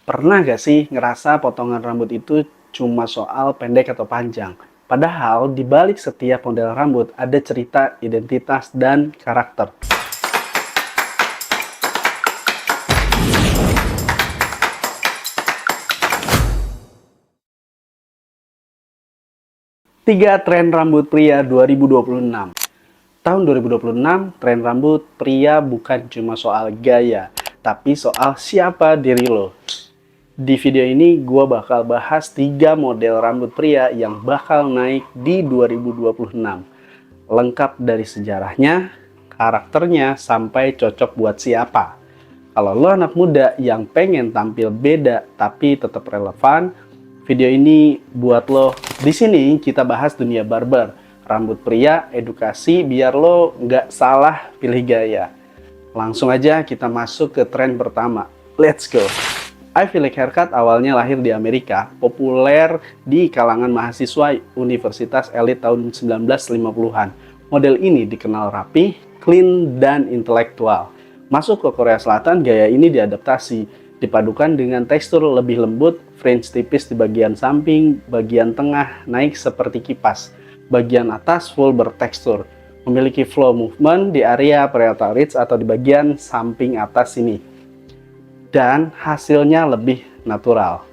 Pernah gak sih ngerasa potongan rambut itu cuma soal pendek atau panjang? Padahal di balik setiap model rambut ada cerita, identitas, dan karakter. Tiga tren rambut pria 2026. Tahun 2026, tren rambut pria bukan cuma soal gaya, tapi soal siapa diri lo. Di video ini, gue bakal bahas 3 model rambut pria yang bakal naik di 2026. Lengkap dari sejarahnya, karakternya, sampai cocok buat siapa. Kalau lo anak muda yang pengen tampil beda tapi tetap relevan, video ini buat lo. Di sini kita bahas dunia barber, rambut pria, edukasi biar lo nggak salah pilih gaya. Langsung aja kita masuk ke tren pertama. Let's go! Ivy League haircut awalnya lahir di Amerika, populer di kalangan mahasiswa universitas elit tahun 1950-an. Model ini dikenal rapi, clean, dan intelektual. Masuk ke Korea Selatan, gaya ini diadaptasi, dipadukan dengan tekstur lebih lembut, fringe tipis di bagian samping, bagian tengah naik seperti kipas, bagian atas full bertekstur, memiliki flow movement di area parietal ridge atau di bagian samping atas sini. Dan hasilnya lebih natural.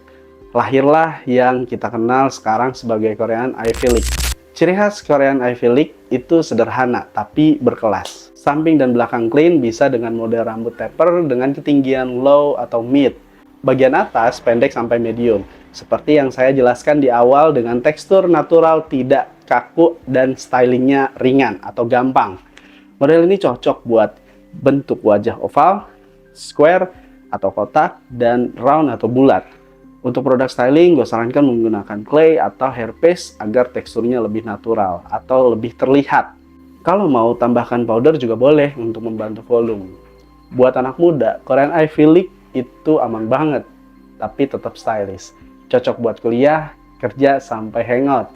Lahirlah yang kita kenal sekarang sebagai Korean Ivy League. Ciri khas Korean Ivy League itu sederhana tapi berkelas. Samping dan belakang clean bisa dengan model rambut taper dengan ketinggian low atau mid. Bagian atas pendek sampai medium. Seperti yang saya jelaskan di awal dengan tekstur natural tidak kaku dan stylingnya ringan atau gampang. Model ini cocok buat bentuk wajah oval, square, atau kotak, dan round atau bulat. Untuk produk styling, gue sarankan menggunakan clay atau hair paste agar teksturnya lebih natural atau lebih terlihat. Kalau mau tambahkan powder juga boleh untuk membantu volume. Buat anak muda, Korean Ivy League itu aman banget, tapi tetap stylish. Cocok buat kuliah, kerja, sampai hangout.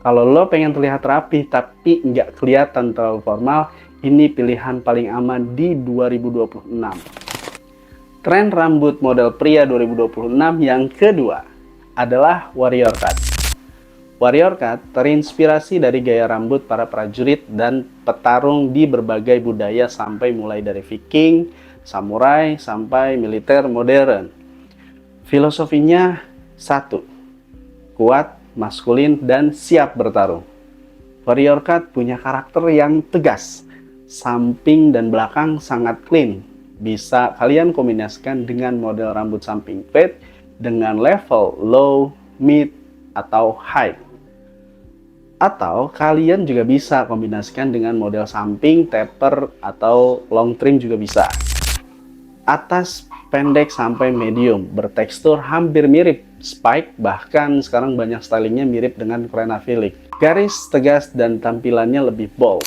Kalau lo pengen terlihat rapi tapi nggak kelihatan terlalu formal, ini pilihan paling aman di 2026. Tren rambut model pria 2026 yang kedua adalah warrior cut. Warrior cut terinspirasi dari gaya rambut para prajurit dan petarung di berbagai budaya sampai mulai dari Viking, samurai, sampai militer modern. Filosofinya satu, kuat, maskulin, dan siap bertarung. Warrior cut punya karakter yang tegas, samping dan belakang sangat clean. Bisa kalian kombinasikan dengan model rambut samping fade dengan level low, mid, atau high. Atau kalian juga bisa kombinasikan dengan model samping, taper, atau long trim juga bisa. Atas pendek sampai medium, bertekstur hampir mirip spike, bahkan sekarang banyak stylingnya mirip dengan Korean Ivy League. Garis tegas dan tampilannya lebih bold.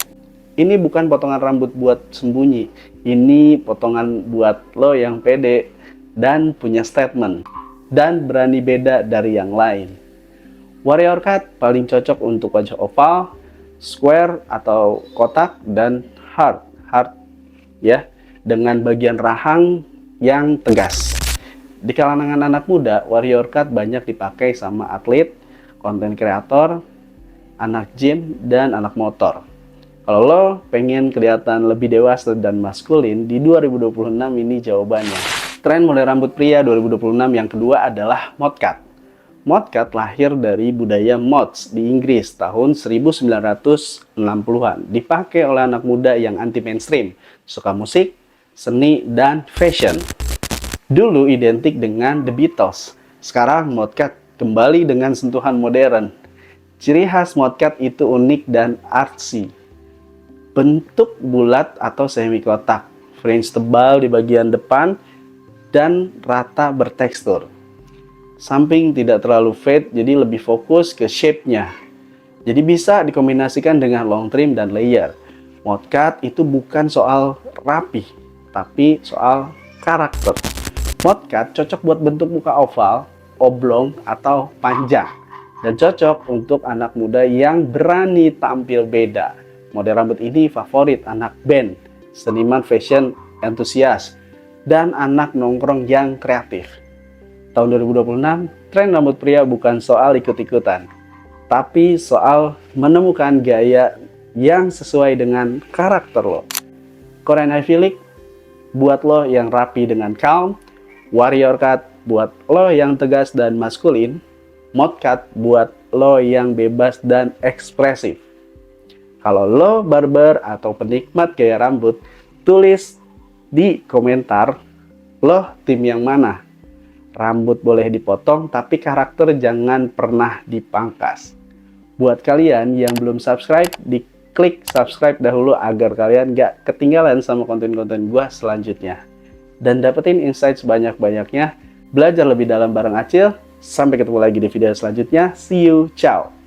Ini bukan potongan rambut buat sembunyi, ini potongan buat lo yang pede dan punya statement dan berani beda dari yang lain. Warrior cut paling cocok untuk wajah oval, square atau kotak, dan hard ya, dengan bagian rahang yang tegas. Di kalangan anak muda, warrior cut banyak dipakai sama atlet, konten kreator, anak gym, dan anak motor. Kalau lo pengen kelihatan lebih dewasa dan maskulin, di 2026 ini jawabannya. Tren model rambut pria 2026 yang kedua adalah mod cut. Mod cut lahir dari budaya mods di Inggris tahun 1960-an. Dipakai oleh anak muda yang anti mainstream, suka musik, seni, dan fashion. Dulu identik dengan The Beatles. Sekarang mod cut kembali dengan sentuhan modern. Ciri khas mod cut itu unik dan artsy. Bentuk bulat atau semi kotak, fringe tebal di bagian depan, dan rata bertekstur. Samping tidak terlalu fade, jadi lebih fokus ke shape-nya. Jadi bisa dikombinasikan dengan long trim dan layer. Mod cut itu bukan soal rapi, tapi soal karakter. Mod cut cocok buat bentuk muka oval, oblong, atau panjang. Dan cocok untuk anak muda yang berani tampil beda. Model rambut ini favorit anak band, seniman fashion entusias, dan anak nongkrong yang kreatif. Tahun 2026, tren rambut pria bukan soal ikut-ikutan, tapi soal menemukan gaya yang sesuai dengan karakter lo. Korean Ivy League buat lo yang rapi dengan calm, warrior cut buat lo yang tegas dan maskulin, mod cut buat lo yang bebas dan ekspresif. Kalau lo barber atau penikmat gaya rambut, tulis di komentar lo tim yang mana. Rambut boleh dipotong, tapi karakter jangan pernah dipangkas. Buat kalian yang belum subscribe, diklik subscribe dahulu agar kalian gak ketinggalan sama konten-konten gua selanjutnya. Dan dapetin insight sebanyak-banyaknya, belajar lebih dalam bareng Acil. Sampai ketemu lagi di video selanjutnya. See you, ciao!